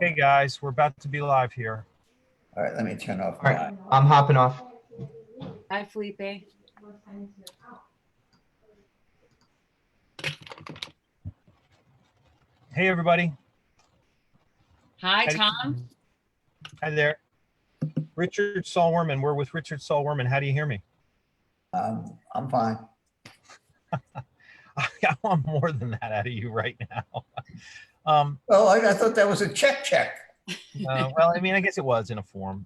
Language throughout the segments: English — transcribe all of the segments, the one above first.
Hey guys, we're about to be live here. All right, let me turn off All my. right, I'm hopping off. Hi, Felipe. Hey everybody. Hi, Tom. Hi there. Richard Saul Wurman. We're with Richard Saul Wurman. How do you hear me? I'm fine. I want more than that out of you right now. Well, I thought that was a check. Well, I mean, I guess it was in a form.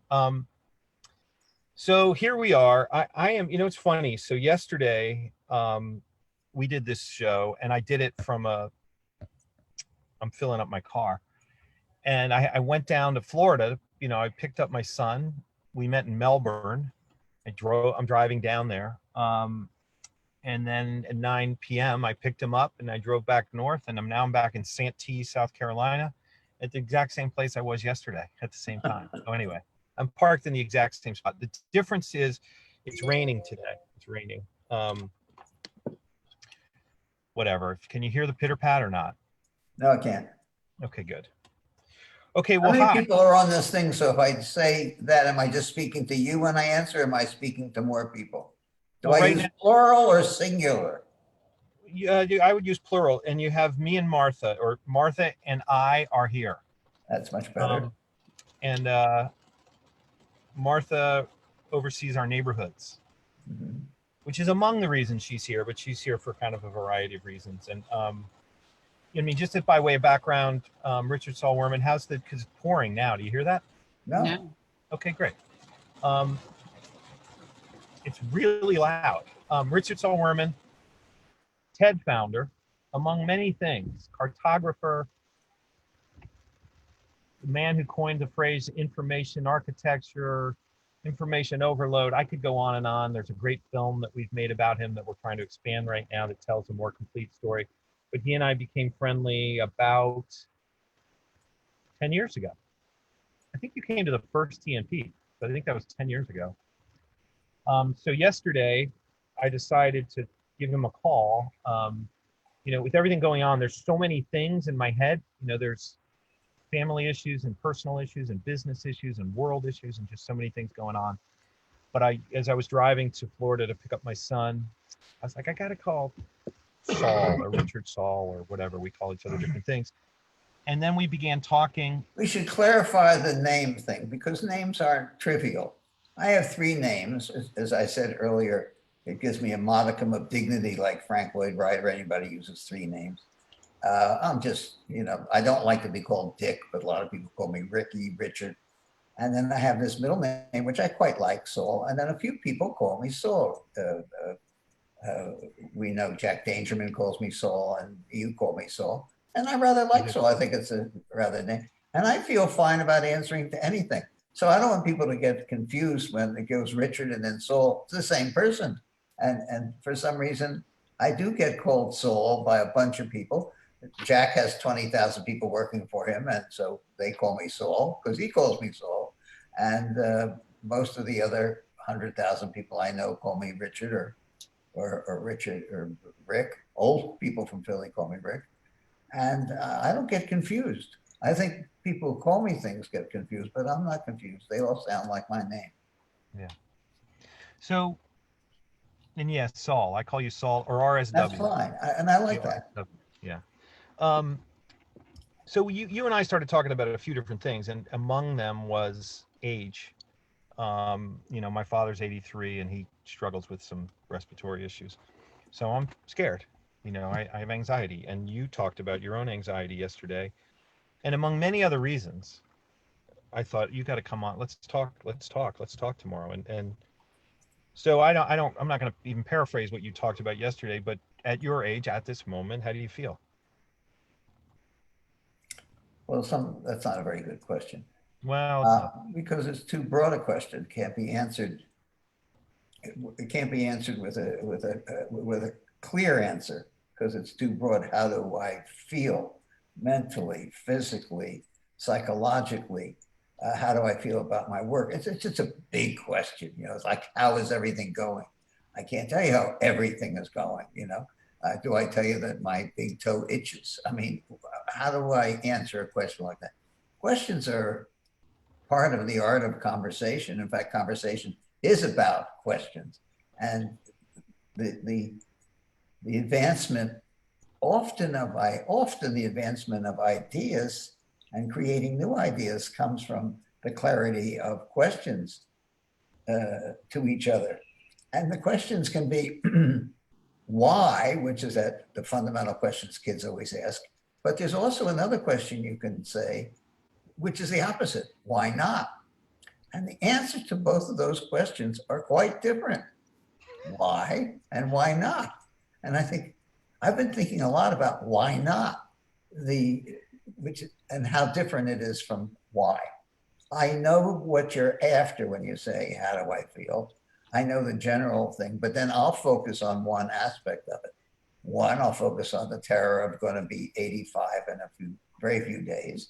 So here we are. I am, it's funny. So yesterday, we did this show and I did it from I'm filling up my car. And I went down to Florida. I picked up my son. We met in Melbourne. I'm driving down there. And then at 9 p.m. I picked him up and I drove back north, and I'm back in Santee, South Carolina, at the exact same place I was yesterday at the same time. So anyway, I'm parked in the exact same spot. The difference is it's raining today. It's raining. Whatever. Can you hear the pitter pat or not? No, I can't. Okay, good. Okay, well, how many hi. people are on this thing? So if I say that, am I just speaking to you when I answer? Or am I speaking to more people? Do I use plural or singular? Yeah, I would use plural. And you have me and Martha, or Martha and I are here. That's much better. And Martha oversees our neighborhoods, which is among the reasons she's here, but she's here for kind of a variety of reasons. And I mean, just by way of background, Richard Saul Wurman, because it's pouring now. Do you hear that? No. Okay, great. It's really loud. Richard Saul Wurman, TED founder, among many things, cartographer, the man who coined the phrase information architecture, information overload. I could go on and on. There's a great film that we've made about him that we're trying to expand right now that tells a more complete story. But he and I became friendly about 10 years ago. I think you came to the first TNP, but I think that was 10 years ago. So yesterday, I decided to give him a call. With everything going on, there's so many things in my head. There's family issues and personal issues and business issues and world issues and just so many things going on. But as I was driving to Florida to pick up my son, I was like, I got to call Saul or Richard Saul or whatever. We call each other different things. And then we began talking. We should clarify the name thing because names aren't trivial. I have 3 names. As I said earlier, it gives me a modicum of dignity like Frank Lloyd Wright or anybody uses 3 names. I'm just, I don't like to be called Dick, but a lot of people call me Ricky, Richard. And then I have this middle name, which I quite like, Saul. And then a few people call me Saul. We know Jack Dangerman calls me Saul, and you call me Saul. And I rather like Saul. I think it's a rather name. And I feel fine about answering to anything. So I don't want people to get confused when it goes Richard and then Saul. It's the same person. And for some reason, I do get called Saul by a bunch of people. Jack has 20,000 people working for him, and so they call me Saul because he calls me Saul. And most of the other 100,000 people I know call me Richard or Richard or Rick. Old people from Philly call me Rick. And I don't get confused. I think people who call me things get confused, but I'm not confused. They all sound like my name. Yeah. So, and yes, Saul. I call you Saul or RSW. That's fine, and I like that. Yeah. So you and I started talking about a few different things, and among them was age. My father's 83, and he struggles with some respiratory issues. So I'm scared. I have anxiety, and you talked about your own anxiety yesterday. And among many other reasons, I thought you got to come on. Let's talk tomorrow. And so I'm not going to even paraphrase what you talked about yesterday, but at your age, at this moment, how do you feel? Well, that's not a very good question. Well, because it's too broad a question. It can't be answered. It can't be answered with a clear answer because it's too broad. How do I feel mentally, physically, psychologically? How do I feel about my work? It's just a big question. It's like, how is everything going? I can't tell you how everything is going. Do I tell you that my big toe itches? I mean, how do I answer a question like that? questions are part of the art of conversation. In fact, conversation is about questions, and the advancement often the advancement of ideas and creating new ideas comes from the clarity of questions to each other. And the questions can be why, which is that the fundamental questions kids always ask. But there's also another question you can say, which is the opposite. Why not? And the answer to both of those questions are quite different. Why and why not? And I think I've been thinking a lot about why not, and how different it is from why. I know what you're after when you say, how do I feel? I know the general thing, but then I'll focus on one aspect of it. One, I'll focus on the terror of going to be 85 in very few days.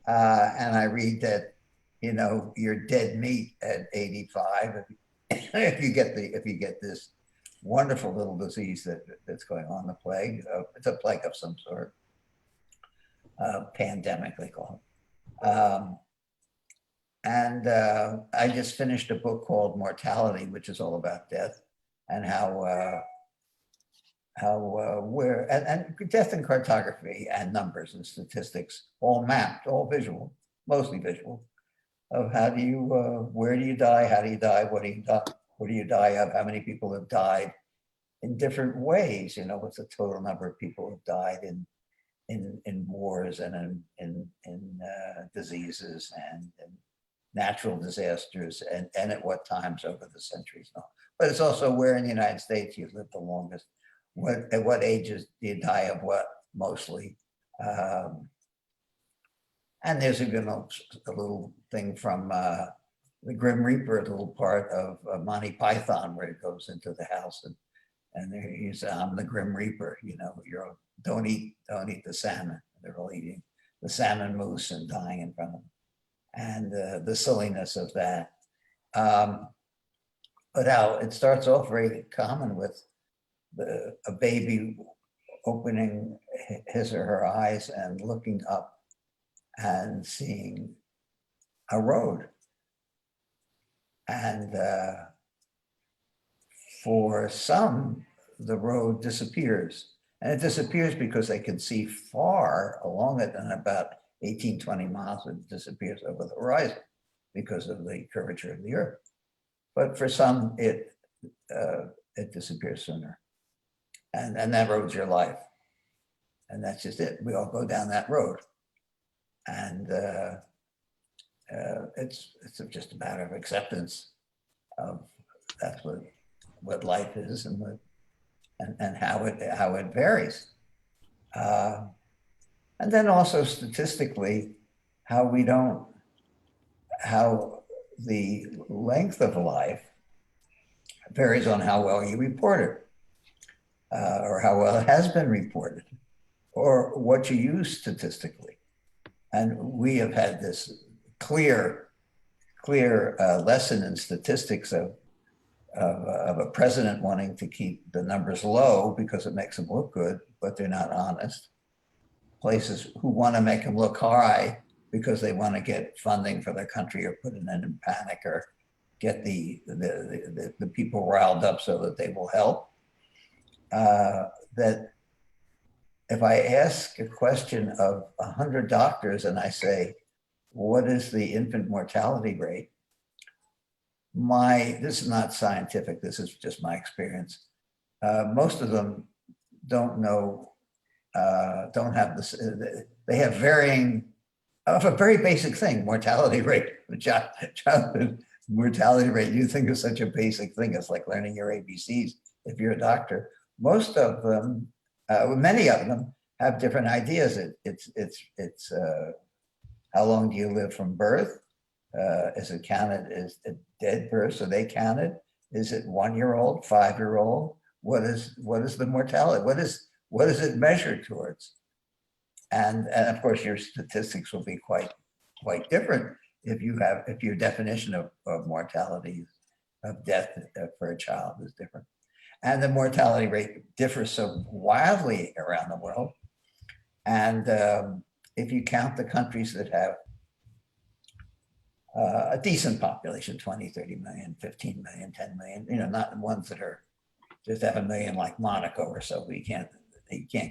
And I read that, you're dead meat at 85 if you get this wonderful little disease that's going on, the plague. It's a plague of some sort, pandemic they call it. And I just finished a book called Mortality, which is all about death and how death and cartography and numbers and statistics all mapped, all visual, mostly visual, of where do you die, how do you die, what do you die of, how many people have died in different ways, what's the total number of people who have died in wars and in diseases and natural disasters and at what times over the centuries. But it's also where in the United States you've lived the longest, at what ages do you die of what mostly. And there's even a little thing from the Grim Reaper, a little part of Monty Python where it goes into the house and there he says, I'm the Grim Reaper, don't eat the salmon. They're all eating the salmon mousse and dying in front of them. And the silliness of that. But how it starts off very common with a baby opening his or her eyes and looking up and seeing a road. And for some, the road disappears. And it disappears because they can see far along it, and about 18, 20 miles, it disappears over the horizon because of the curvature of the earth. But for some, it disappears sooner. And that road's your life. And that's just it. We all go down that road. And it's just a matter of acceptance of that's what life is and how it varies. And then also statistically, how the length of life varies on how well you report it, or how well it has been reported, or what you use statistically. And we have had this clear lesson in statistics of a president wanting to keep the numbers low because it makes them look good, but they're not honest. Places who want to make them look high because they want to get funding for their country or put it in panic or get the people riled up so that they will help. That if I ask a question of 100 doctors and I say, what is the infant mortality rate? This is not scientific, this is just my experience. Most of them don't know, don't have this, they have varying, of a very basic thing, mortality rate, childhood mortality rate. You think of such a basic thing, it's like learning your ABCs if you're a doctor. Most of them, many of them have different ideas. It's how long do you live from birth? Is it counted as a dead birth? So they counted. Is it 1-year-old, 5-year-old? What is the mortality? What is it measured towards? And of course your statistics will be quite different if your definition of mortality, of death for a child is different. And the mortality rate differs so wildly around the world. And if you count the countries that have a decent population, 20, 30 million, 15 million, 10 million, not the ones that are just have a million like Monaco or so. You can't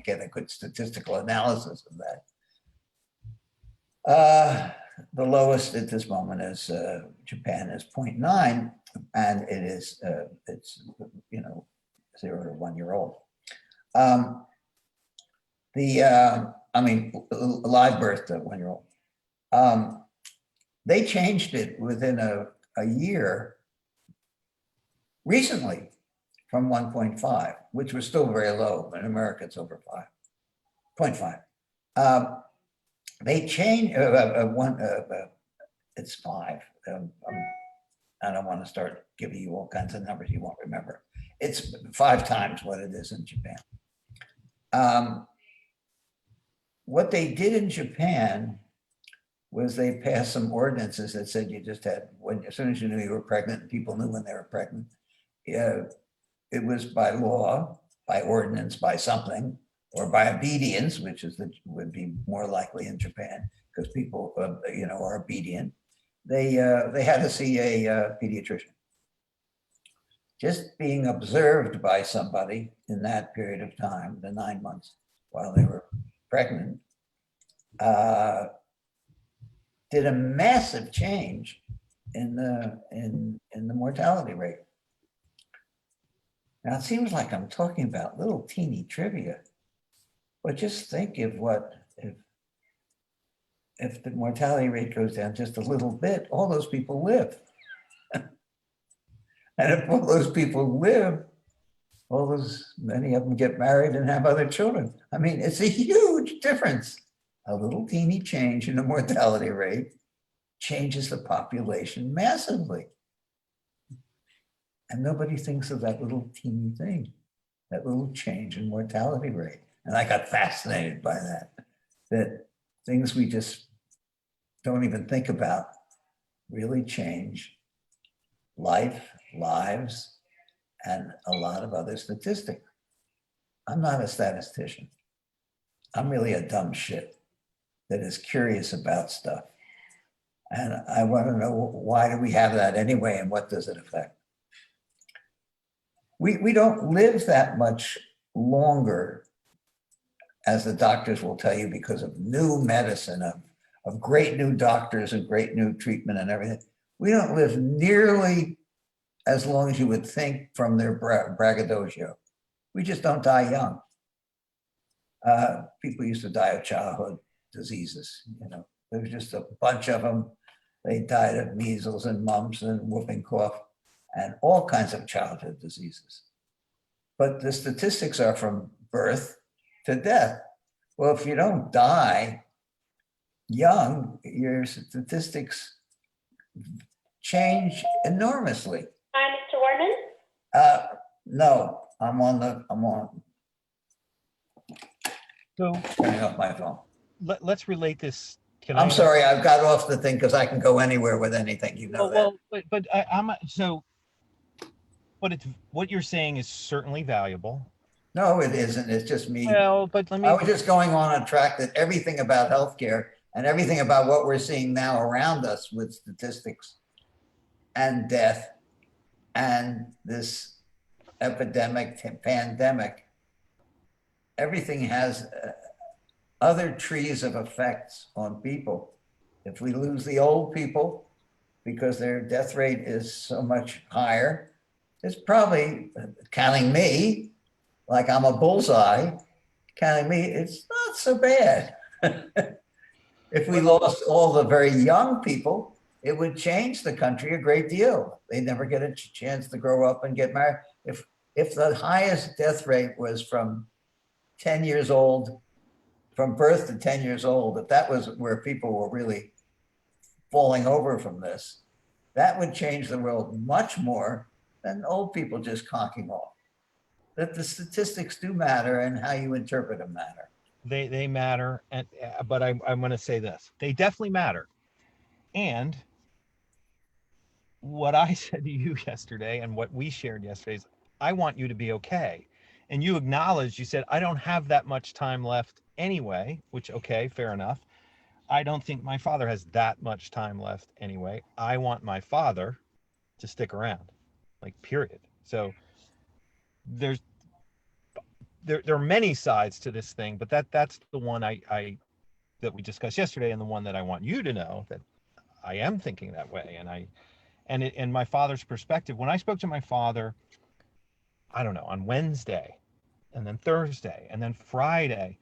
get a good statistical analysis of that. The lowest at this moment is Japan is 0.9, and it's 0 to 1 year old. Live birth to 1 year old. They changed it within a year recently from 1.5, which was still very low. In America, it's over 5.5. They changed it's 5. I don't want to start giving you all kinds of numbers you won't remember. It's 5 times what it is in Japan. What they did in Japan was they passed some ordinances that said you just had, as soon as you knew you were pregnant, and people knew when they were pregnant, it was by law, by ordinance, by something, or by obedience, which would be more likely in Japan because people, are obedient. They had to see a pediatrician. Just being observed by somebody in that period of time, the 9 months while they were pregnant, did a massive change in the mortality rate. Now it seems like I'm talking about little teeny trivia, but just think of if the mortality rate goes down just a little bit, all those people live. And if all those people live, many of them get married and have other children. I mean, it's a huge difference. A little teeny change in the mortality rate changes the population massively. And nobody thinks of that little teeny thing, that little change in mortality rate. And I got fascinated by that things we just don't even think about really change lives, and a lot of other statistics. I'm not a statistician. I'm really a dumb shit that is curious about stuff. And I want to know, why do we have that anyway, and what does it affect? We don't live that much longer, as the doctors will tell you, because of new medicine, of great new doctors and great new treatment and everything. We don't live nearly as long as you would think from their braggadocio. We just don't die young. People used to die of childhood diseases. There was just a bunch of them. They died of measles and mumps and whooping cough and all kinds of childhood diseases. But the statistics are from birth to death. Well, if you don't die young, your statistics change enormously. Hi, Mr. Wurman. No, I'm on So turning off my phone. let's relate this. I'm sorry, I've got off the thing because I can go anywhere with anything, that. Well, but it's what you're saying is certainly valuable. No, it isn't. It's just me. Well, but I was just going on a track that everything about healthcare and everything about what we're seeing now around us with statistics and death and this epidemic, pandemic, everything has other trees of effects on people. If we lose the old people because their death rate is so much higher, it's probably, counting me, like I'm a bullseye, counting me, it's not so bad. If we lost all the very young people, it would change the country a great deal. They never get a chance to grow up and get married. If the highest death rate was from 10 years old, from birth to 10 years old, if that was where people were really falling over from this, that would change the world much more than old people just conking off. That the statistics do matter and how you interpret them matter. They matter, but I'm going to say this: they definitely matter. And what I said to you yesterday, and what we shared yesterday, is I want you to be okay. And you acknowledged, you said, I don't have that much time left anyway, which, okay, fair enough. I don't think my father has that much time left anyway. I want my father to stick around, like, period. So there's there are many sides to this thing, but that's the one I that we discussed yesterday, and the one that I want you to know that I am thinking that way. And my father's perspective, when I spoke to my father, I don't know, on Wednesday and then Thursday and then Friday,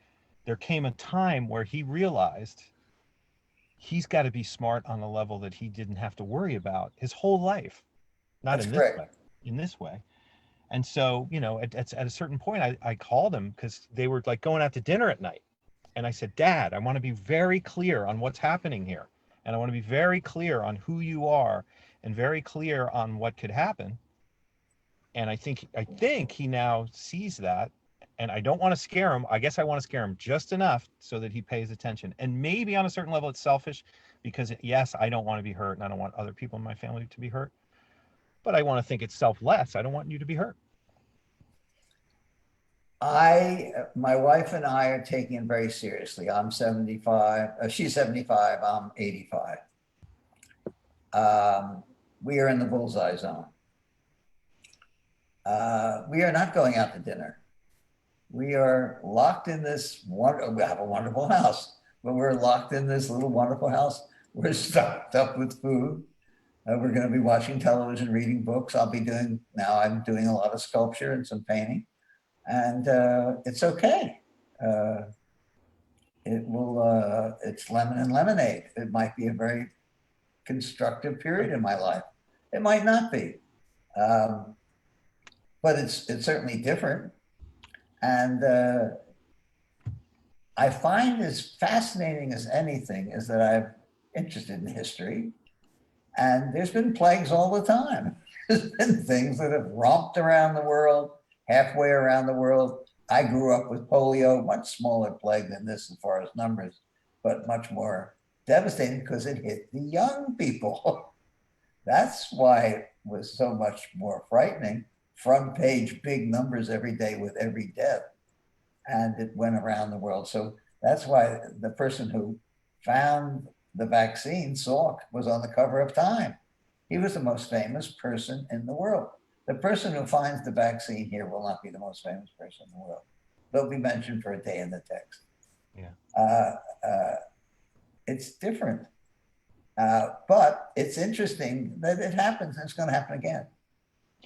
there came a time where he realized he's got to be smart on a level that he didn't have to worry about his whole life. Not That's in this correct. way, in this way. And so, at a certain point, I called him because they were like going out to dinner at night. And I said, Dad, I want to be very clear on what's happening here. And I want to be very clear on who you are and very clear on what could happen. And I think he now sees that. And I don't want to scare him. I guess I want to scare him just enough so that he pays attention. And maybe on a certain level, it's selfish because, yes, I don't want to be hurt and I don't want other people in my family to be hurt. But I want to think it's selfless. I don't want you to be hurt. My wife and I are taking it very seriously. I'm 75. She's 75. I'm 85. We are in the bullseye zone. We are not going out to dinner. We are locked in this we have a wonderful house, but we're locked in this little wonderful house. We're stocked up with food. We're going to be watching television, reading books. I'm doing a lot of sculpture and some painting. And it's okay. It's lemon and lemonade. It might be a very constructive period in my life. It might not be, but it's certainly different. And I find as fascinating as anything is that I'm interested in history, and there's been plagues all the time. There's been things that have romped around the world, halfway around the world. I grew up with polio, much smaller plague than this as far as numbers, but much more devastating because it hit the young people. That's why it was so much more frightening. Front page, big numbers every day with every death. And it went around the world. So that's why the person who found the vaccine, Salk, was on the cover of Time. He was the most famous person in the world. The person who finds the vaccine here will not be the most famous person in the world. They'll be mentioned for a day in the text. Yeah. It's different. But it's interesting that it happens, and it's going to happen again.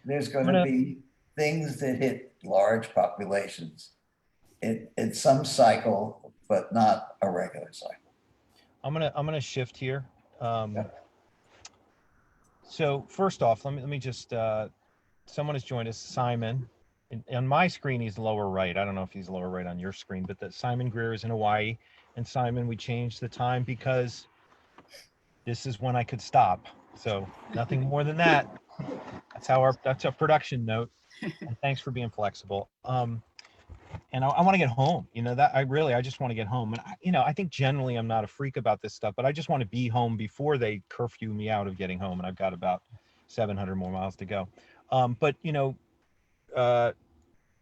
There's going to be things that hit large populations. It's some cycle, but not a regular cycle. I'm gonna shift here. So first off, let me just someone has joined us, Simon. On my screen, he's lower right. I don't know if he's lower right on your screen, but that Simon Greer is in Hawaii. And Simon, we changed the time because this is when I could stop. So nothing more than that. That's a production note. And thanks for being flexible. And I want to get home. I just want to get home. And I think generally I'm not a freak about this stuff, but I just want to be home before they curfew me out of getting home. And I've got about 700 more miles to go. But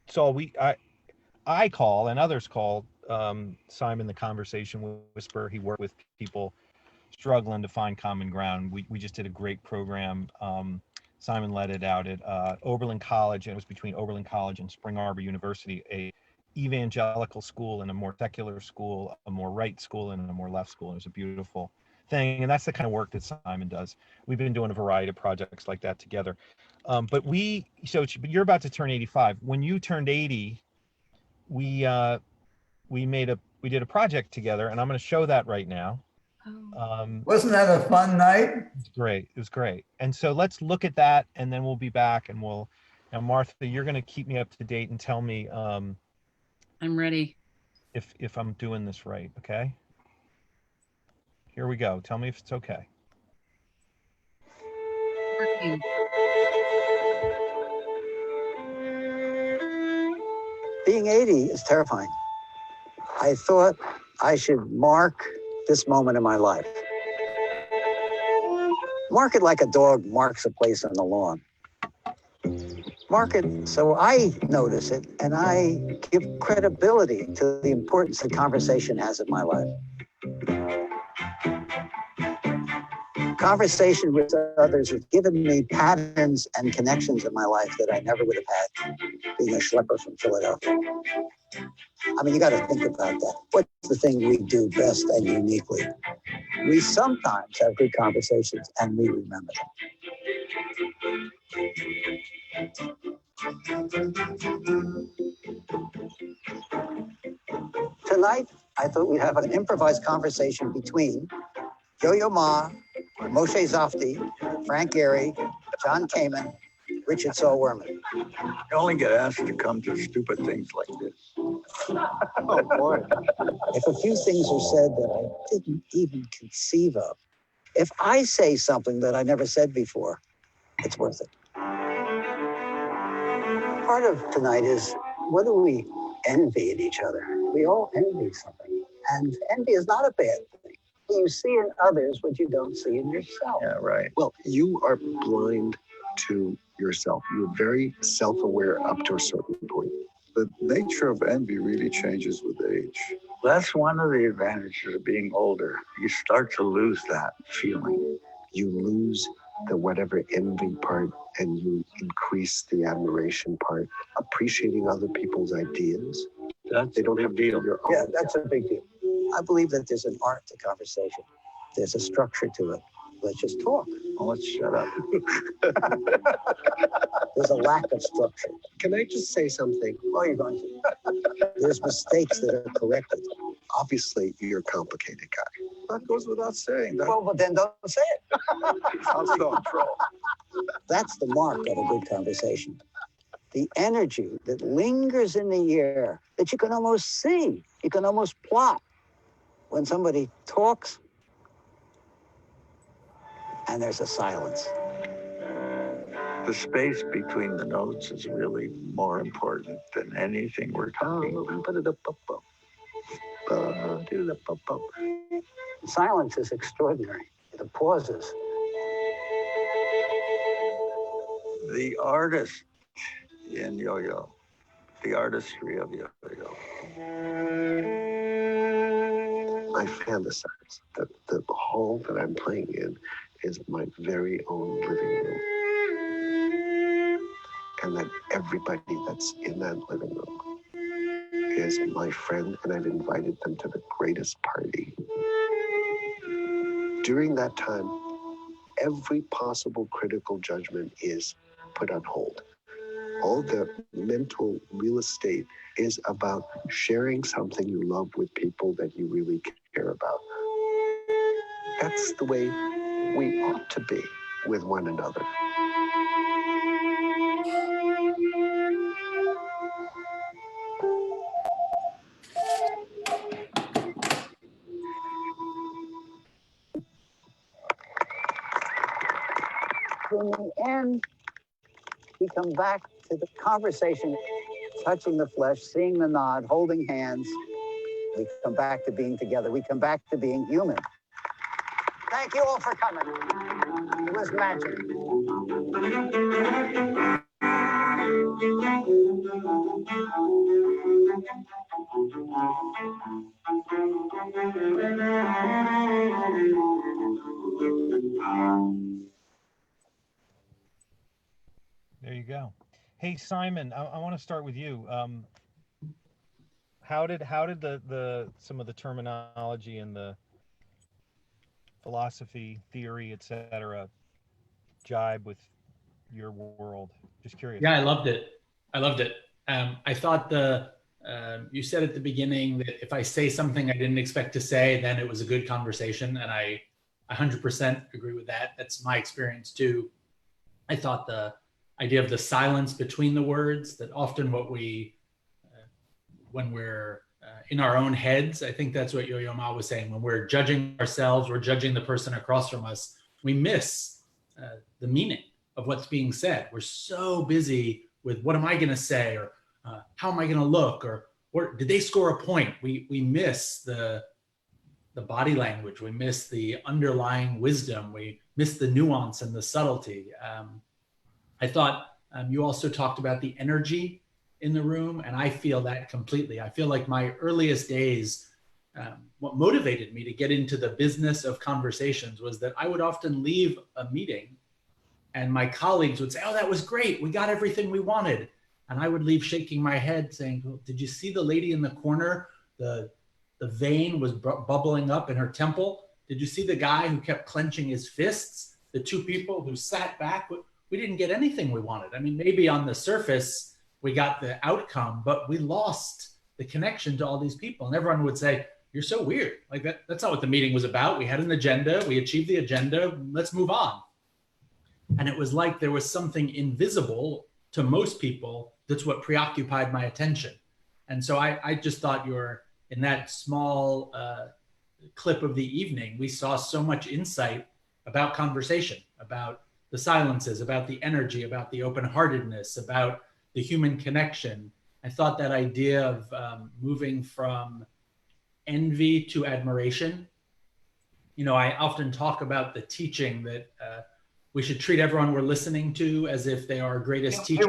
Saul, I call and others call Simon the conversation whisperer. He worked with people struggling to find common ground. We just did a great program. Simon led it out at Oberlin College. It was between Oberlin College and Spring Arbor University, a evangelical school and a more secular school, a more right school and a more left school. It was a beautiful thing. And that's the kind of work that Simon does. We've been doing a variety of projects like that together. But you're about to turn 85. When you turned 80, we did a project together, and I'm going to show that right now. Wasn't that a fun night? It was great. And so let's look at that, and then we'll be back, and now Martha, you're going to keep me up to date and tell me I'm ready. If I'm doing this right. Okay, here we go. Tell me if it's okay. Working. Being 80 is terrifying. I thought I should mark this moment in my life. Mark it like a dog marks a place on the lawn. Mark it so I notice it and I give credibility to the importance the conversation has in my life. conversation with others has given me patterns and connections in my life that I never would have had being a schlepper from Philadelphia. I mean, you got to think about that. What's the thing we do best and uniquely? We sometimes have good conversations and we remember them. Tonight, I thought we'd have an improvised conversation between Yo-Yo Ma, Moshe Zafti, Frank Gehry, John Kamen, Richard Saul Wurman. You only get asked to come to stupid things like this. Oh, boy. If a few things are said that I didn't even conceive of, if I say something that I never said before, it's worth it. Part of tonight is, what do we envy in each other? We all envy something. And envy is not a bad thing. You see in others what you don't see in yourself. Yeah, right. Well, you are blind to yourself. You're very self-aware up to a certain point. The nature of envy really changes with age. That's one of the advantages of being older. You start to lose that feeling. You lose the whatever envy part and you increase the admiration part, appreciating other people's ideas. That's They don't have to be deal. your own. Yeah, that's a big deal. I believe that there's an art to conversation. There's a structure to it. Let's just talk. Well, let's shut up. There's a lack of structure. Can I just say something? Oh, you're going to. There's mistakes that are corrected. Obviously, you're a complicated guy. That goes without saying. Well, but then don't say it. I'll control. That's the mark of a good conversation. The energy that lingers in the air, that you can almost see, you can almost plot when somebody talks and there's a silence. The space between the notes is really more important than anything we're talking about. Silence is extraordinary. The pauses. The artist in yo-yo, the artistry of yo-yo. I fantasize that the hall that I'm playing in is my very own living room. And that everybody that's in that living room is my friend, and I've invited them to the greatest party. During that time, every possible critical judgment is put on hold. All the mental real estate is about sharing something you love with people that you really care about. That's the way we ought to be with one another. In the end, we come back to the conversation, touching the flesh, seeing the nod, holding hands. We come back to being together. We come back to being human. Thank you all for coming. It was magic. There you go. Hey, Simon, I want to start with you. How did the some of the terminology and the philosophy, theory, etc., jibe with your world? Just curious. Yeah, I loved it. I thought you said at the beginning that if I say something I didn't expect to say, then it was a good conversation, and I 100% agree with that. That's my experience too. I thought the idea of the silence between the words, that often what we, when we're in our own heads, I think that's what Yo-Yo Ma was saying, when we're judging ourselves, we're judging the person across from us, we miss the meaning of what's being said. We're so busy with what am I going to say, or how am I going to look, or did they score a point? We miss the body language. We miss the underlying wisdom. We miss the nuance and the subtlety. I thought you also talked about the energy in the room, and I feel that completely. I feel like my earliest days what motivated me to get into the business of conversations was that I would often leave a meeting and my colleagues would say, "Oh, that was great. We got everything we wanted." And I would leave shaking my head saying, "Well, did you see the lady in the corner? The vein was bubbling up in her temple. Did you see the guy who kept clenching his fists? The two people who sat back? We didn't get anything we wanted. I mean, maybe on the surface, we got the outcome, but we lost the connection to all these people." And everyone would say, "You're so weird. Like that's not what the meeting was about. We had an agenda. We achieved the agenda. Let's move on." And it was like there was something invisible to most people that's what preoccupied my attention. And so I just thought in that small clip of the evening, we saw so much insight about conversation, about the silences, about the energy, about the open-heartedness, about the human connection. I thought that idea of moving from envy to admiration. I often talk about the teaching that we should treat everyone we're listening to as if they are our greatest teacher.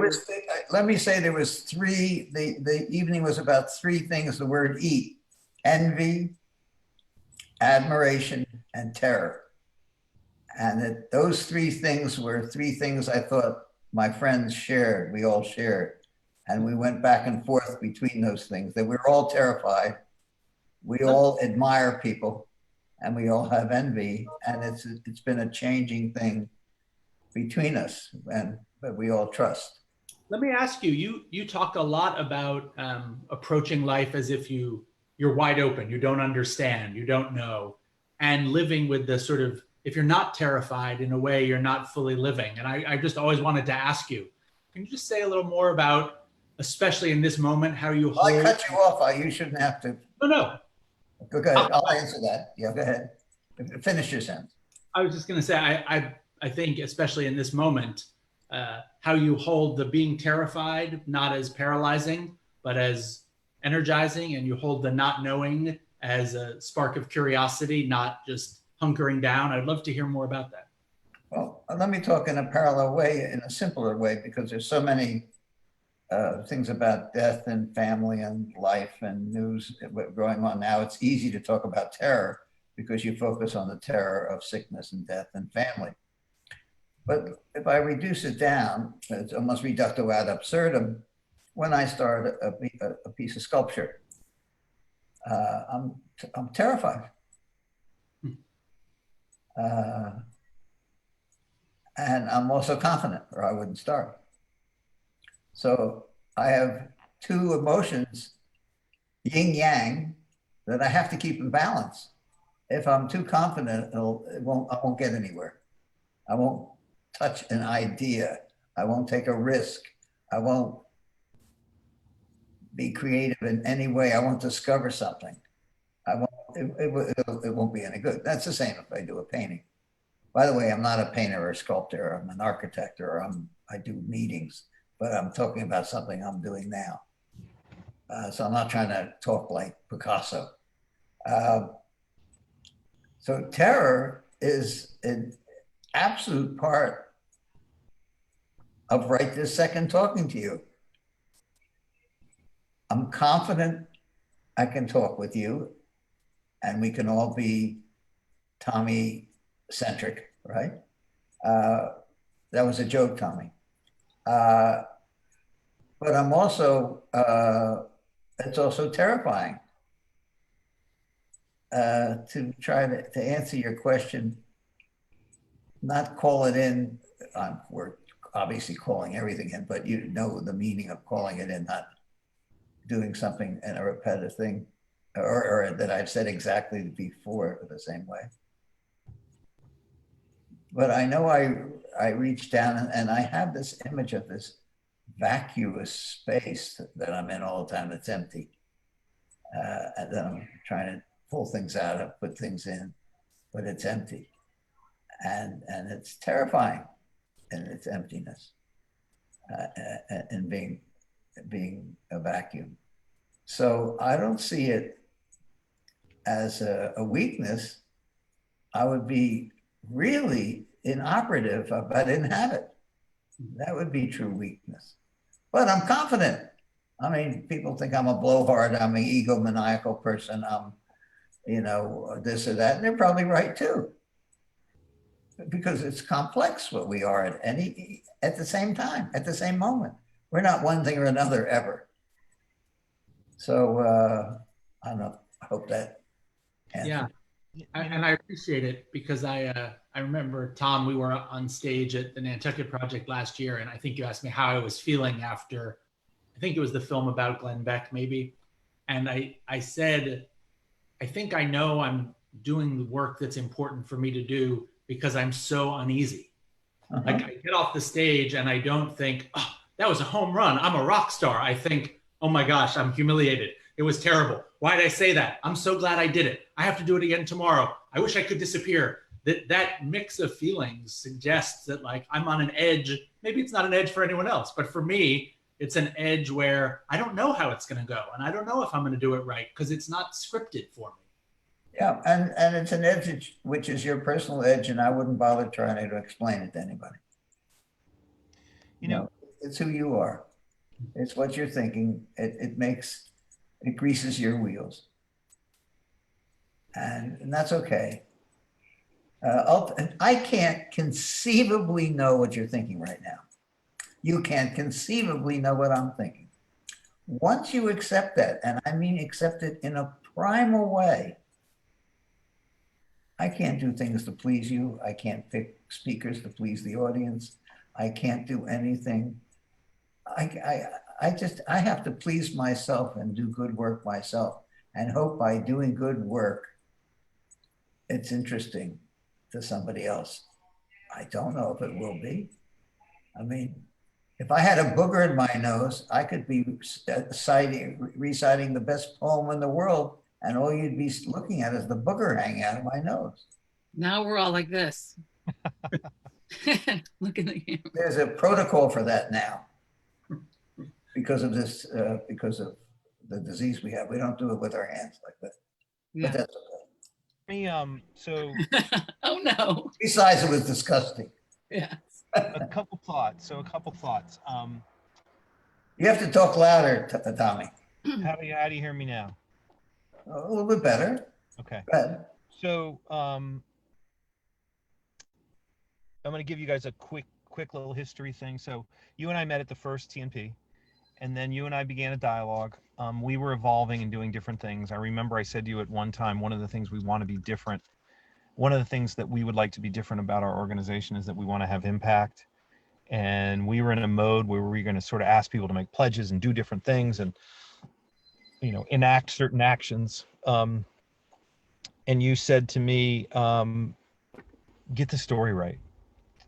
Let me say there was three, the evening was about three things, the word eat: envy, admiration, and terror. And that those three things were three things I thought my friends shared, we all shared. And we went back and forth between those things, that we're all terrified. We all admire people and we all have envy. And it's been a changing thing between us, but we all trust. Let me ask you, you talk a lot about approaching life as if you're wide open, you don't understand, you don't know, and living with the sort of, if you're not terrified, in a way, you're not fully living. And I just always wanted to ask you, can you just say a little more about, especially in this moment, how you hold... I cut you off. You shouldn't have to. No. Go ahead. I'll answer that. Yeah, go ahead. Finish your sentence. I was just going to say, I think, especially in this moment, how you hold the being terrified, not as paralyzing, but as energizing, and you hold the not knowing as a spark of curiosity, not just hunkering down. I'd love to hear more about that. Well, let me talk in a parallel way, in a simpler way, because there's so many things about death and family and life and news going on now. It's easy to talk about terror because you focus on the terror of sickness and death and family. But if I reduce it down, it's almost reductio ad absurdum. When I start a piece of sculpture, I'm terrified. And I'm also confident, or I wouldn't start. So I have two emotions, yin yang, that I have to keep in balance. If I'm too confident, I won't get anywhere. I won't touch an idea. I won't take a risk. I won't be creative in any way. I won't discover something. It won't be any good. That's the same if I do a painting. By the way, I'm not a painter or a sculptor. I'm an architect, or I do meetings, but I'm talking about something I'm doing now. So I'm not trying to talk like Picasso. So terror is an absolute part of right this second talking to you. I'm confident I can talk with you and we can all be Tommy-centric, right? That was a joke, Tommy. But I'm also, it's also terrifying to try to answer your question, not call it in, we're obviously calling everything in, but you know the meaning of calling it in, not doing something in a repetitive thing, or that I've said exactly before the same way. But I know I reach down and I have this image of this vacuous space that I'm in all the time. It's empty. And then I'm trying to pull things out and put things in, but it's empty. And it's terrifying in its emptiness and being a vacuum. So I don't see it as a weakness. I would be really inoperative if I didn't have it. That would be true weakness. But I'm confident. I mean, people think I'm a blowhard. I'm an egomaniacal person. this or that, and they're probably right too. Because it's complex what we are at the same time, at the same moment. We're not one thing or another ever. So I don't know. I hope that answers. Yeah, and I appreciate it because I remember, Tom, we were on stage at the Nantucket Project last year, and I think you asked me how I was feeling after, I think it was the film about Glenn Beck maybe, and I said, I think I know I'm doing the work that's important for me to do because I'm so uneasy. Like I get off the stage and I don't think, oh, that was a home run, I'm a rock star. I think, oh my gosh, I'm humiliated. It was terrible. Why did I say that? I'm so glad I did it. I have to do it again tomorrow. I wish I could disappear. That mix of feelings suggests that like I'm on an edge. Maybe it's not an edge for anyone else, but for me, it's an edge where I don't know how it's going to go. And I don't know if I'm going to do it right because it's not scripted for me. Yeah, and it's an edge which is your personal edge, and I wouldn't bother trying to explain it to anybody. It's who you are. It's what you're thinking. It greases your wheels, and that's okay. I can't conceivably know what you're thinking right now. You can't conceivably know what I'm thinking. Once you accept that, and I mean accept it in a primal way, I can't do things to please you. I can't pick speakers to please the audience. I can't do anything. I have to please myself and do good work myself and hope by doing good work, it's interesting to somebody else. I don't know if it will be. I mean, if I had a booger in my nose, I could be reciting the best poem in the world, and all you'd be looking at is the booger hanging out of my nose. Now we're all like this. Look at the camera. There's a protocol for that now. Because of this, because of the disease we have. We don't do it with our hands like that. Yeah. But that's okay. So oh no. Besides, it was disgusting. Yeah. a couple thoughts. You have to talk louder, Tommy. How do you hear me now? A little bit better. Okay. Go ahead. So I'm going to give you guys a quick little history thing. So you and I met at the first TNP, and then you and I began a dialogue. We were evolving and doing different things. I remember I said to you at one time, one of the things we want to be different, one of the things that we would like to be different about our organization is that we want to have impact. And we were in a mode where we were going to sort of ask people to make pledges and do different things and, enact certain actions. And you said to me, get the story right.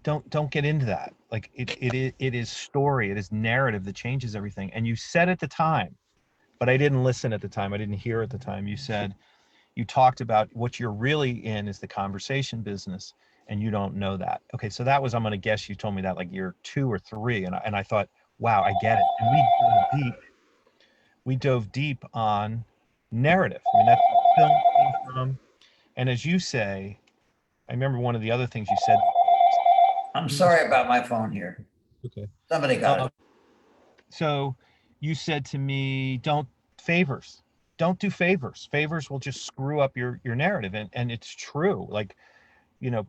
Don't get into that. Like it is story, it is narrative that changes everything. And you said at the time, but I didn't listen at the time. I didn't hear at the time. You talked about what you're really in is the conversation business, and you don't know that. Okay, so that was, I'm going to guess you told me that like year 2 or 3, and I thought, wow, I get it. And we dove deep on narrative. I mean, that's what the film came from. And as you say, I remember one of the other things you said. I'm sorry about my phone here. Okay. Somebody got it. So you said to me, don't do favors. Favors will just screw up your narrative. And it's true. Like,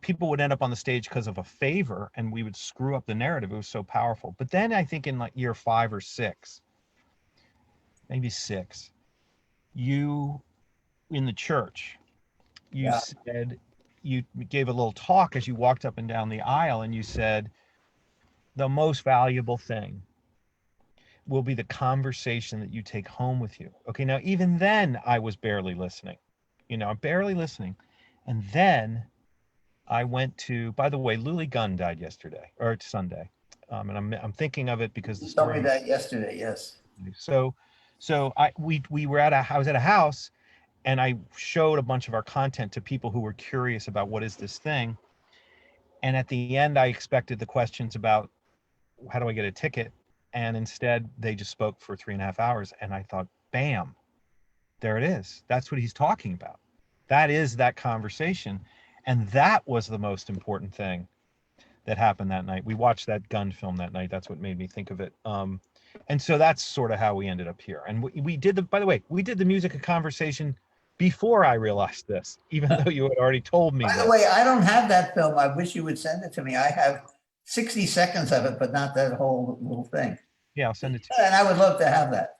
people would end up on the stage because of a favor, and we would screw up the narrative. It was so powerful. But then I think in like year 5 or 6, maybe 6, you in the church, you said, you gave a little talk as you walked up and down the aisle, and you said, the most valuable thing will be the conversation that you take home with you. Okay, now even then I was barely listening. I'm barely listening. And then I went to, by the way, Luli Gunn died yesterday or Sunday. And I'm thinking of it because the story. You told me that yesterday, yes. So I was at a house, and I showed a bunch of our content to people who were curious about what is this thing. And at the end, I expected the questions about how do I get a ticket? And instead they just spoke for 3.5 hours. And I thought, bam, there it is. That's what he's talking about. That is that conversation. And that was the most important thing that happened that night. We watched that gun film that night. That's what made me think of it. And so that's sort of how we ended up here. And we did by the way, we did the music of conversation before I realized this, even though you had already told me By this. the way, I don't have that film. I wish you would send it to me. I have 60 seconds of it, but not that whole little thing. Yeah, I'll send it to you. And I would love to have that.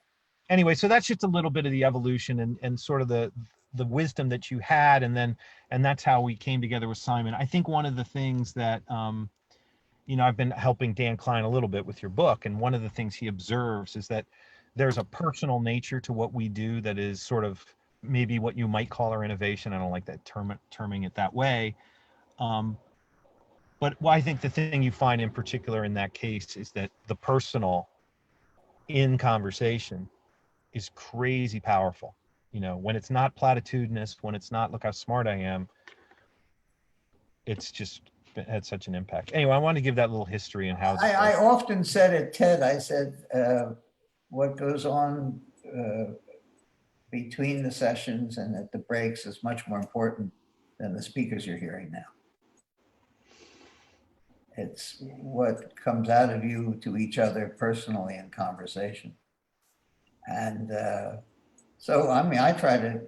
Anyway, so that's just a little bit of the evolution and sort of the wisdom that you had, and that's how we came together with Simon. I think one of the things that I've been helping Dan Klein a little bit with your book, and one of the things he observes is that there's a personal nature to what we do that is sort of maybe what you might call our innovation. I don't like that terming it that way. But I think the thing you find in particular in that case is that the personal in conversation is crazy powerful. When it's not platitudinous, when it's not, look how smart I am, it's just had such an impact. Anyway, I wanted to give that little history and how I often said at TED, I said, what goes on between the sessions and at the breaks is much more important than the speakers you're hearing now. It's what comes out of you to each other personally in conversation. And so, I try to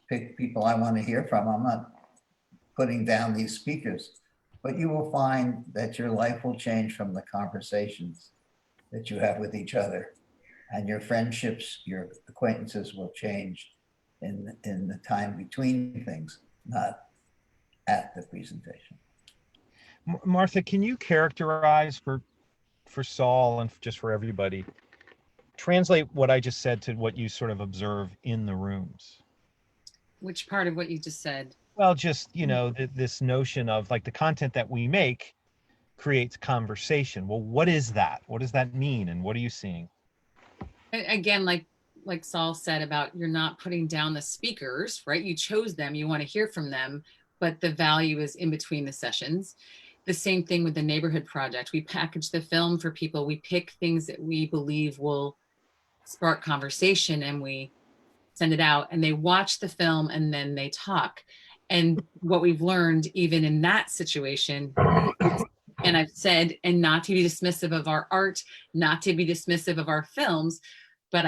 pick people I want to hear from. I'm not putting down these speakers, but you will find that your life will change from the conversations that you have with each other, and your friendships, your acquaintances will change in the time between things, not at the presentation. Martha, can you characterize for Saul and just for everybody, translate what I just said to what you sort of observe in the rooms? Which part of what you just said? Well, just, this notion of like the content that we make creates conversation. Well, what is that? What does that mean? And what are you seeing? Again, like Saul said about you're not putting down the speakers, right? You chose them, you want to hear from them, but the value is in between the sessions. The same thing with the neighborhood project. We package the film for people. We pick things that we believe will spark conversation, and we send it out, and they watch the film and then they talk. And what we've learned even in that situation, and I've said, and not to be dismissive of our art, not to be dismissive of our films, but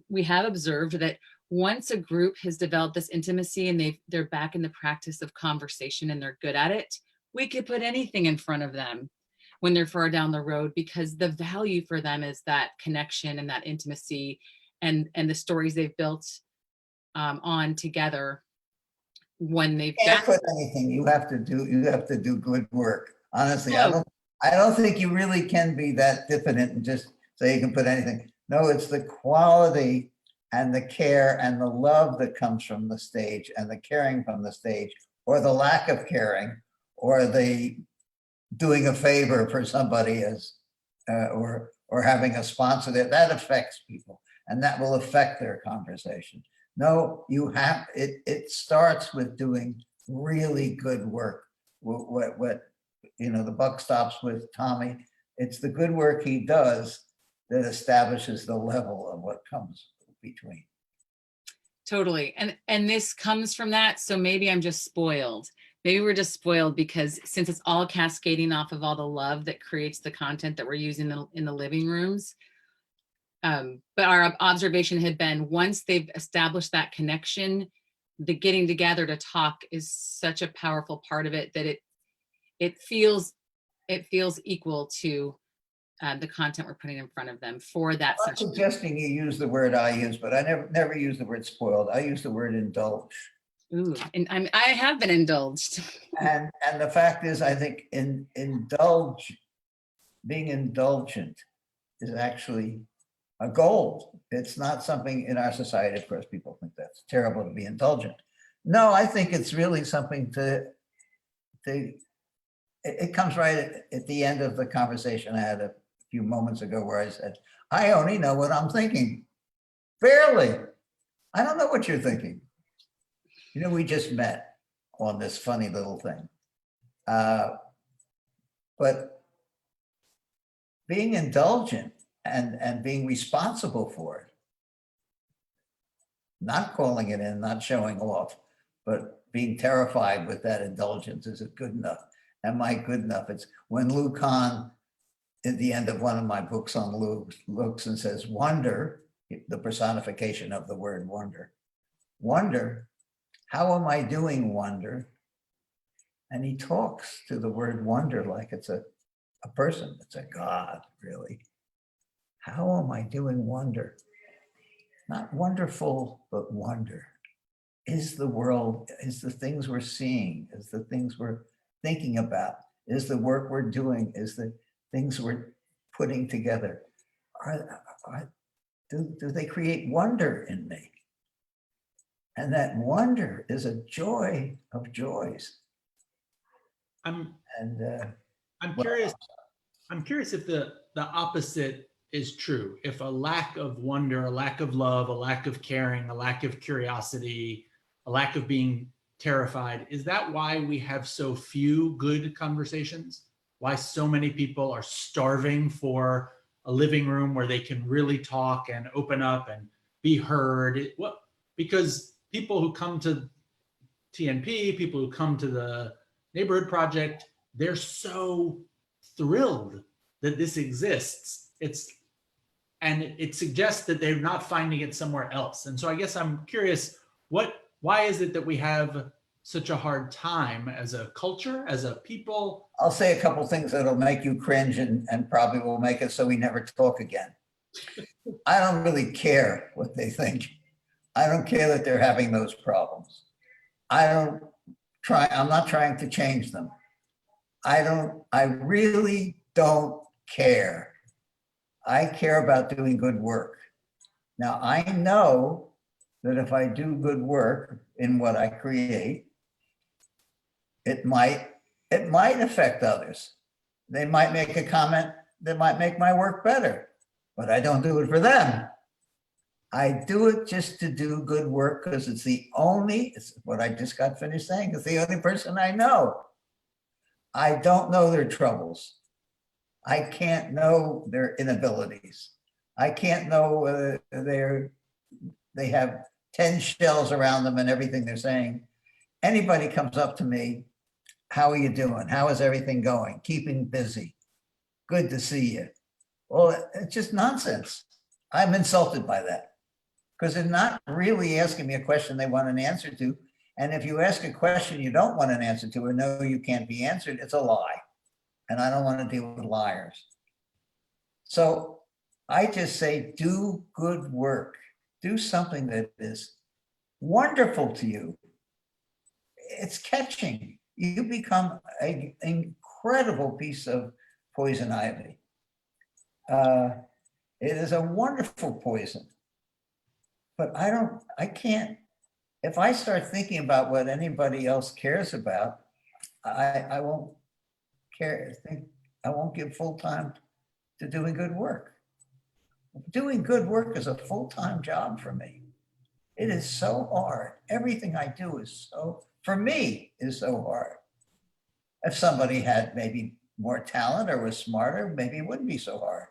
we have observed that once a group has developed this intimacy and they're back in the practice of conversation and they're good at it, we could put anything in front of them when they're far down the road, because the value for them is that connection and that intimacy and the stories they've built on together. When they've can't put anything, you have to do good work. Honestly, I don't think you really can be that diffident and just say you can put anything. No, it's the quality and the care and the love that comes from the stage, and the caring from the stage, or the lack of caring, or the doing a favor for somebody or having a sponsor that affects people, and that will affect their conversation. No, it starts with doing really good work. The buck stops with Tommy. It's the good work he does that establishes the level of what comes between. Totally. And this comes from that. So maybe I'm just spoiled. Maybe we're just spoiled because since it's all cascading off of all the love that creates the content that we're using in the living rooms. But our observation had been, once they've established that connection, the getting together to talk is such a powerful part of it that it feels equal to the content we're putting in front of them for that I'm not session. suggesting you use the word I use, but I never use the word spoiled. I use the word indulge. Ooh, and I have been indulged. And the fact is, I think being indulgent is actually a goal. It's not something in our society. Of course, people think that's terrible to be indulgent. No, I think it's really something it comes right at the end of the conversation I had a few moments ago, where I said, I only know what I'm thinking. Barely. I don't know what you're thinking. We just met on this funny little thing. But being indulgent and being responsible for it, not calling it in, not showing off, but being terrified with that indulgence. Is it good enough? Am I good enough? It's when Lou Kahn, at the end of one of my books on Lou, looks and says, wonder, the personification of the word wonder. Wonder how am I doing wonder? And he talks to the word wonder like it's a person, it's a God, really. How am I doing wonder? Not wonderful, but wonder. Is the world, is the things we're seeing, is the things we're thinking about, is the work we're doing, is the things we're putting together, do they create wonder in me? And that wonder is a joy of joys. I'm Well, curious. I'm curious if the opposite is true. If a lack of wonder, a lack of love, a lack of caring, a lack of curiosity, a lack of being terrified, is that why we have so few good conversations? Why so many people are starving for a living room where they can really talk and open up and be heard? What? Because people who come to TNP, people who come to the neighborhood project, they're so thrilled that this exists. And it suggests that they're not finding it somewhere else. And so I guess I'm curious, why is it that we have such a hard time as a culture, as a people? I'll say a couple things that'll make you cringe and probably will make it so we never talk again. I don't really care what they think. I don't care that they're having those problems. I'm not trying to change them. I really don't care. I care about doing good work. Now, I know that if I do good work in what I create, it might affect others. They might make a comment that might make my work better, but I don't do it for them. I do it just to do good work because it's what I just got finished saying, it's the only person I know. I don't know their troubles. I can't know their inabilities. I can't know whether they have 10 shells around them and everything they're saying. Anybody comes up to me, how are you doing? How is everything going? Keeping busy. Good to see you. Well, it's just nonsense. I'm insulted by that because they're not really asking me a question they want an answer to. And if you ask a question you don't want an answer to or know you can't be answered, it's a lie. And I don't want to deal with liars. So I just say, do good work. Do something that is wonderful to you. It's catching. You become an incredible piece of poison ivy. It is a wonderful poison. But I can't, if I start thinking about what anybody else cares about, I won't care. I won't give full time to doing good work. Doing good work is a full-time job for me. It is so hard. Everything I do for me, is so hard. If somebody had maybe more talent or was smarter, maybe it wouldn't be so hard.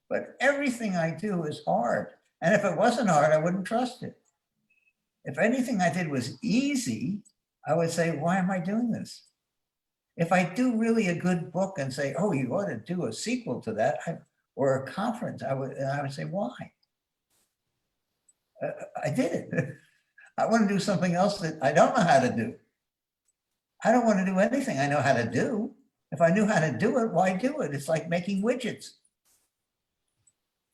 But everything I do is hard. And if it wasn't hard, I wouldn't trust it. If anything I did was easy, I would say, why am I doing this? If I do really a good book and say, oh, you ought to do a sequel to that, or a conference, I would say, why? I did it. I want to do something else that I don't know how to do. I don't want to do anything I know how to do. If I knew how to do it, why do it? It's like making widgets.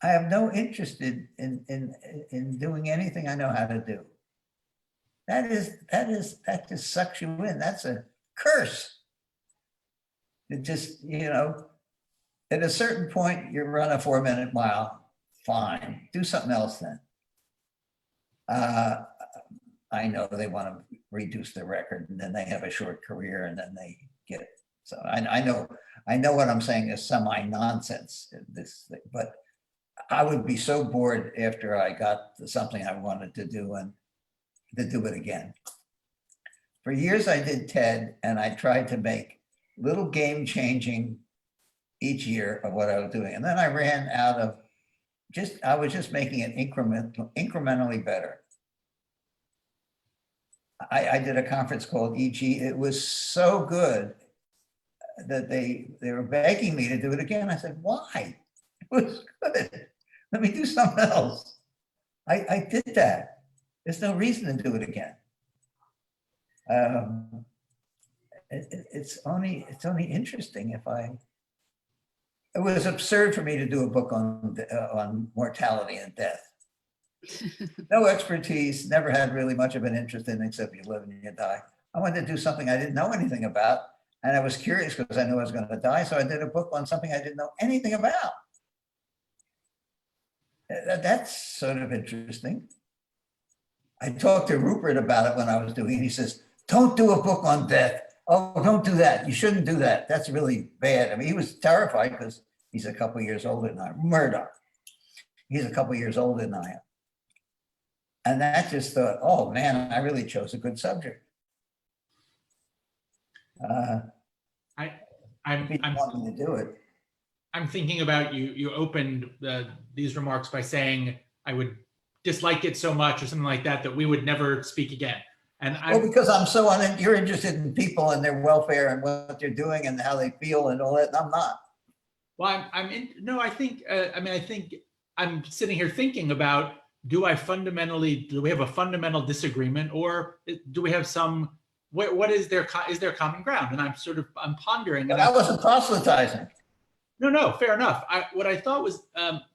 I have no interest in doing anything I know how to do. That just sucks you in. That's a curse. It just, at a certain point, you run a 4-minute mile, fine. Do something else then. I know they want to reduce the record and then they have a short career and then they get it. So I know what I'm saying is semi-nonsense, this thing, but I would be so bored after I got to something I wanted to do and to do it again. For years I did TED and I tried to make little game changing each year of what I was doing. And then I ran out of I was just making it incrementally better. I did a conference called EG. It was so good that they were begging me to do it again. I said, why? It was good. Let me do something else. I did that. There's no reason to do it again. It's only interesting if it was absurd for me to do a book on mortality and death. No expertise, never had really much of an interest in, except you live and you die. I wanted to do something I didn't know anything about, and I was curious because I knew I was going to die, so I did a book on something I didn't know anything about. That's sort of interesting. I talked to Rupert about it when I was doing it. He says, don't do a book on death. Oh, don't do that. You shouldn't do that. That's really bad. I mean, he was terrified because he's a couple of years older than I am. Murdoch. He's a couple of years older than I am. And that just thought, oh man, I really chose a good subject. I'm wanting to do it. I'm thinking about you opened these remarks by saying I would dislike it so much or something like that, that we would never speak again. And well, because I'm so you're interested in people and their welfare and what they're doing and how they feel and all that. And I'm not. Well, I think I'm sitting here thinking about, do we have a fundamental disagreement, or do we have some, what is there common ground? And I'm pondering. But I wasn't proselytizing. No, fair enough. What I thought was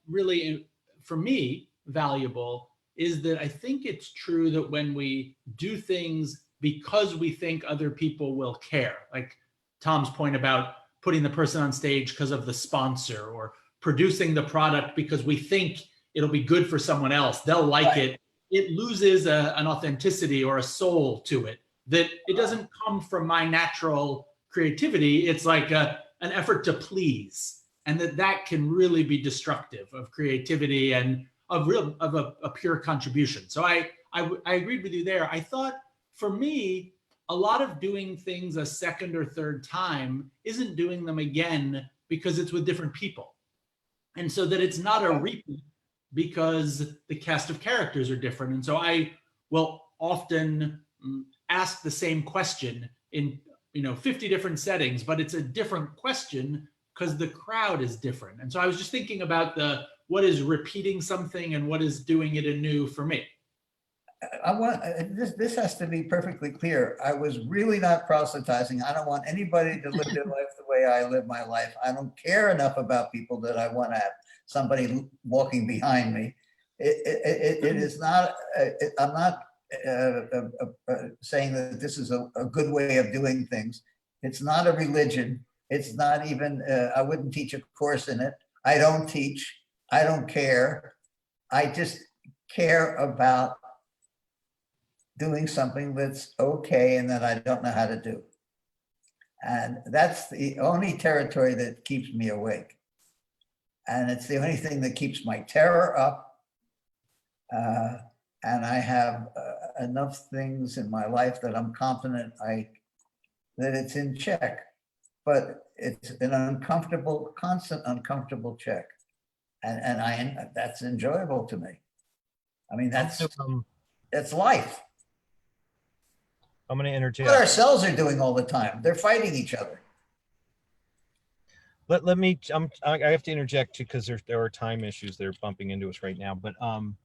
really, for me, valuable is that I think it's true that when we do things because we think other people will care, like Tom's point about putting the person on stage because of the sponsor, or producing the product because we think it'll be good for someone else, they'll like it, it loses an authenticity or a soul to it, that it doesn't come from my natural creativity. It's like an effort to please, and that can really be destructive of creativity and of a pure contribution. So I agreed with you there. I thought, for me, a lot of doing things a second or third time isn't doing them again because it's with different people. And so that it's not a repeat because the cast of characters are different. And so I will often ask the same question in 50 different settings, but it's a different question because the crowd is different. And so I was just thinking about what is repeating something and what is doing it anew for me. I want this has to be perfectly clear. I was really not proselytizing. I don't want anybody to live their life the way I live my life. I don't care enough about people that I want to have somebody walking behind me. It is not. I'm not saying that this is a good way of doing things. It's not a religion. It's not even. I wouldn't teach a course in it. I don't teach. I don't care. I just care about doing something that's okay and that I don't know how to do. And that's the only territory that keeps me awake. And it's the only thing that keeps my terror up. And I have enough things in my life that I'm confident that it's in check. But it's an uncomfortable, constant uncomfortable check. And that's enjoyable to me. I mean, that's life. I'm going to interject. What our cells are doing all the time. They're fighting each other. Let me. I have to interject too, because there are time issues that are bumping into us right now. But one,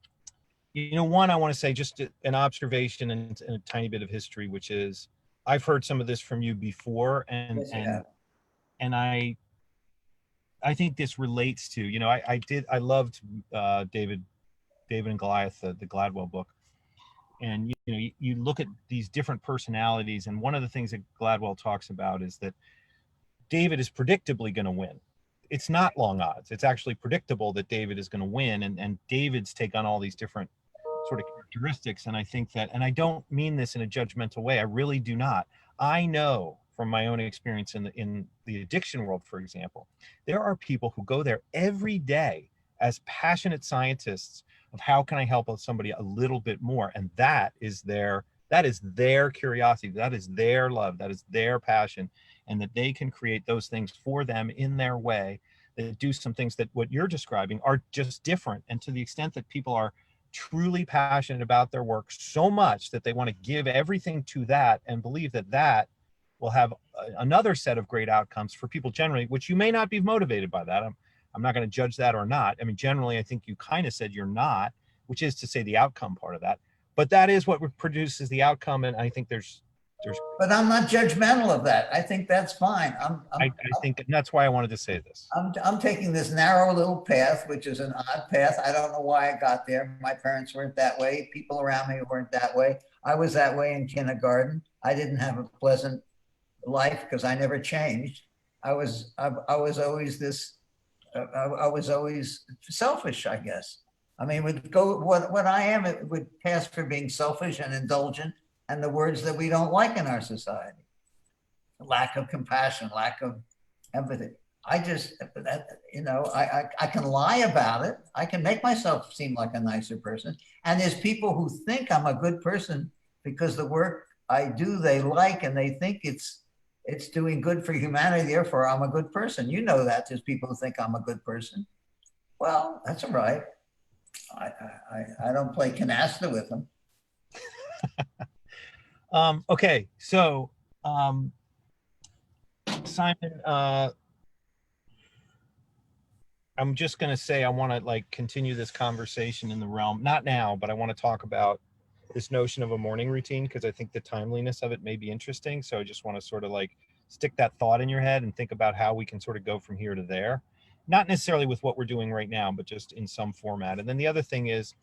I want to say just an observation and a tiny bit of history, which is I've heard some of this from you before, and I think this relates to I loved David and Goliath, the Gladwell book. And you look at these different personalities, and one of the things that Gladwell talks about is that David is predictably going to win. It's not long odds. It's actually predictable that David is going to win, and David's take on all these different sort of characteristics. And I think that, and I don't mean this in a judgmental way, I really do not. I know from my own experience in the addiction world, for example, there are people who go there every day as passionate scientists of how can I help somebody a little bit more, and that is their curiosity, that is their love, that is their passion, and that they can create those things for them in their way, that do some things that what you're describing are just different. And to the extent that people are truly passionate about their work so much that they want to give everything to that and believe that that will have another set of great outcomes for people generally, which you may not be motivated by that. I'm not going to judge that or not. I mean, generally, I think you kind of said you're not, which is to say the outcome part of that. But that is what produces the outcome. And I think there's But I'm not judgmental of that. I think that's fine. I think, and that's why I wanted to say this. I'm taking this narrow little path, which is an odd path. I don't know why I got there. My parents weren't that way. People around me weren't that way. I was that way in kindergarten. I didn't have a pleasant life because I never changed. I was always selfish, I guess. I mean, what I am, it would pass for being selfish and indulgent, and the words that we don't like in our society: lack of compassion, lack of empathy. I can lie about it. I can make myself seem like a nicer person. And there's people who think I'm a good person because the work I do, they like, and they think it's doing good for humanity. Therefore, I'm a good person. You know that there's people who think I'm a good person. Well, that's all right. I don't play canasta with them. Okay, so Simon, I'm just going to say I want to continue this conversation in the realm, not now, but I want to talk about this notion of a morning routine because I think the timeliness of it may be interesting. So I just want to sort of stick that thought in your head and think about how we can sort of go from here to there. Not necessarily with what we're doing right now, but just in some format. And then the other thing is,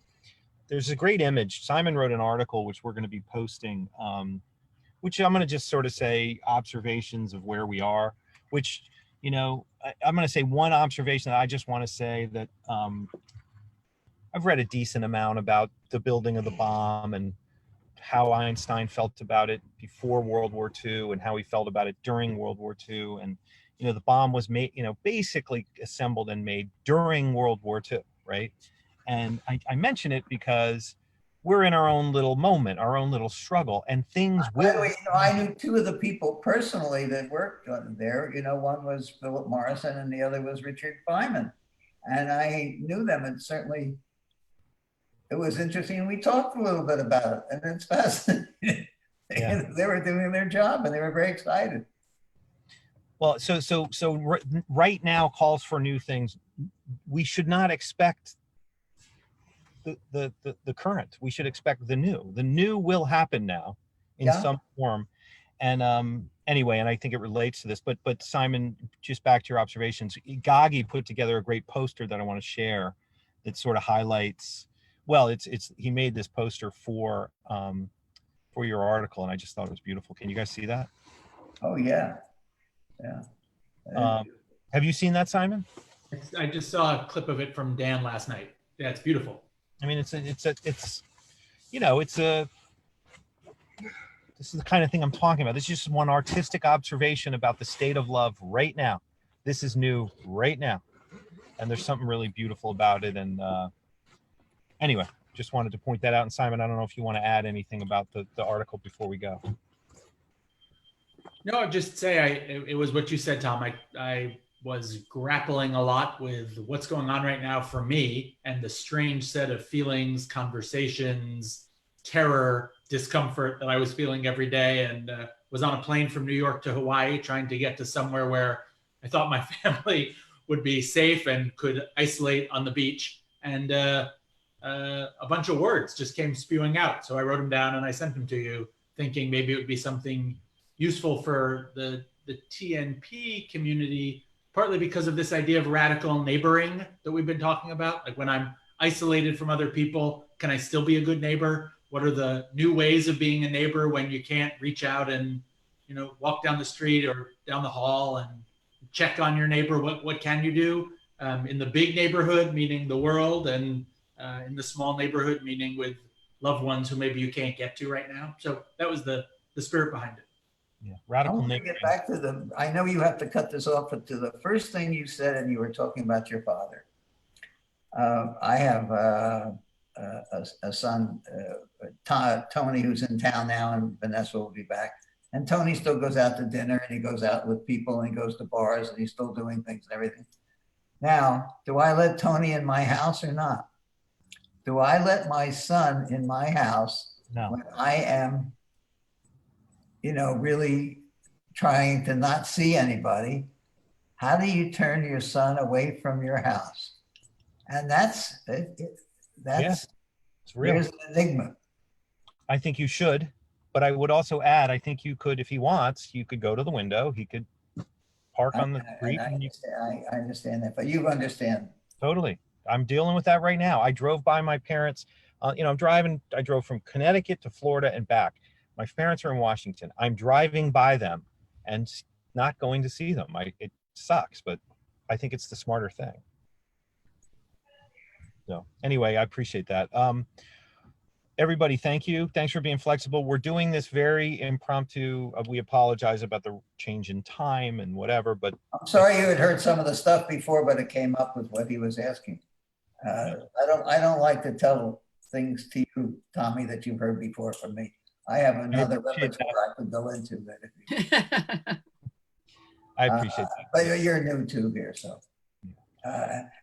there's a great image. Simon wrote an article, which we're going to be posting, which I'm going to just sort of say observations of where we are, which, I'm going to say one observation that I just want to say that I've read a decent amount about the building of the bomb and how Einstein felt about it before World War II and how he felt about it during World War II. And, the bomb was made, basically assembled and made during World War II, right? And I mention it because we're in our own little moment, our own little struggle, and things will. By the way, I knew two of the people personally that worked there. One was Philip Morrison and the other was Richard Feynman. And I knew them, and certainly it was interesting. We talked a little bit about it, and it's fascinating. Yeah. They were doing their job and they were very excited. Well, so right now calls for new things. We should not expect the current. We should expect the new. The new will happen now in some form. And anyway, and I think it relates to this. But Simon, just back to your observations, Gagi put together a great poster that I want to share that sort of highlights. Well, he made this poster for your article, and I just thought it was beautiful. Can you guys see that? Oh yeah. Have you seen that, Simon? I just saw a clip of it from Dan last night. Yeah, it's beautiful. I mean, this is the kind of thing I'm talking about. This is just one artistic observation about the state of love right now. This is new right now. And there's something really beautiful about it. And anyway, just wanted to point that out. And Simon, I don't know if you want to add anything about the article before we go. No, just say it was what you said, Tom. I was grappling a lot with what's going on right now for me and the strange set of feelings, conversations, terror, discomfort that I was feeling every day, and was on a plane from New York to Hawaii trying to get to somewhere where I thought my family would be safe and could isolate on the beach. And a bunch of words just came spewing out. So I wrote them down and I sent them to you, thinking maybe it would be something useful for the TNP community, partly because of this idea of radical neighboring that we've been talking about. Like when I'm isolated from other people, can I still be a good neighbor? What are the new ways of being a neighbor when you can't reach out and, walk down the street or down the hall and check on your neighbor? What can you do in the big neighborhood, meaning the world, and in the small neighborhood, meaning with loved ones who maybe you can't get to right now? So that was the spirit behind it. Yeah, radical. I want to get back to I know you have to cut this off, but to the first thing you said, and you were talking about your father. I have a son, Tony, who's in town now, and Vanessa will be back. And Tony still goes out to dinner, and he goes out with people, and he goes to bars, and he's still doing things and everything. Now, do I let Tony in my house or not? Do I let my son in my house when I am really trying to not see anybody? How do you turn your son away from your house? And that's it's real. There's an enigma. I think you should. But I would also add, I think you could, if he wants, you could go to the window. He could park on the street. I understand that, but you understand. Totally. I'm dealing with that right now. I drove by my parents. I drove from Connecticut to Florida and back. My parents are in Washington. I'm driving by them and not going to see them. It sucks, but I think it's the smarter thing. So anyway, I appreciate that. Everybody, thank you. Thanks for being flexible. We're doing this very impromptu. We apologize about the change in time and whatever, but I'm sorry you had heard some of the stuff before, but it came up with what he was asking. I don't like to tell things to you, Tommy, that you've heard before from me. I have another repertoire I could go into that. I appreciate that. But you're new too here, so.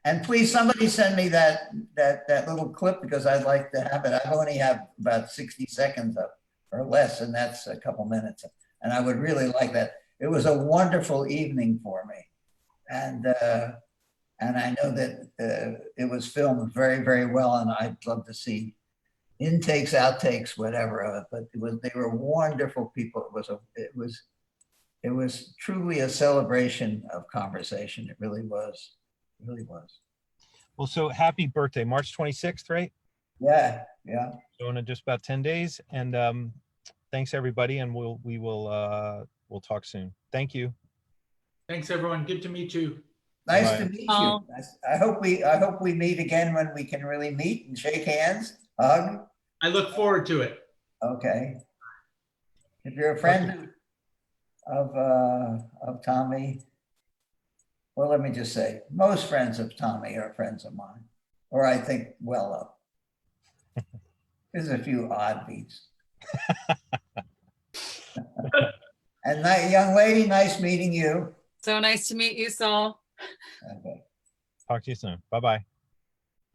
And please, somebody send me that little clip because I'd like to have it. I only have about 60 seconds up or less, and that's a couple minutes. And I would really like that. It was a wonderful evening for me, and I know that it was filmed very, very well, and I'd love to see intakes, outtakes, whatever of it. But they were wonderful people. It was truly a celebration of conversation. It really was. It really was. Well, so happy birthday, March 26th, right? Yeah. So in just about 10 days. And thanks everybody. And we'll talk soon. Thank you. Thanks everyone. Good to meet you. Nice to meet you. I hope we meet again when we can really meet and shake hands, hug. I look forward to it. Okay. If you're a friend of Tommy, well, let me just say, most friends of Tommy are friends of mine, or I think well of. There's a few odd beats. And that young lady, nice meeting you. So nice to meet you, Saul. Okay. Talk to you soon. Bye-bye.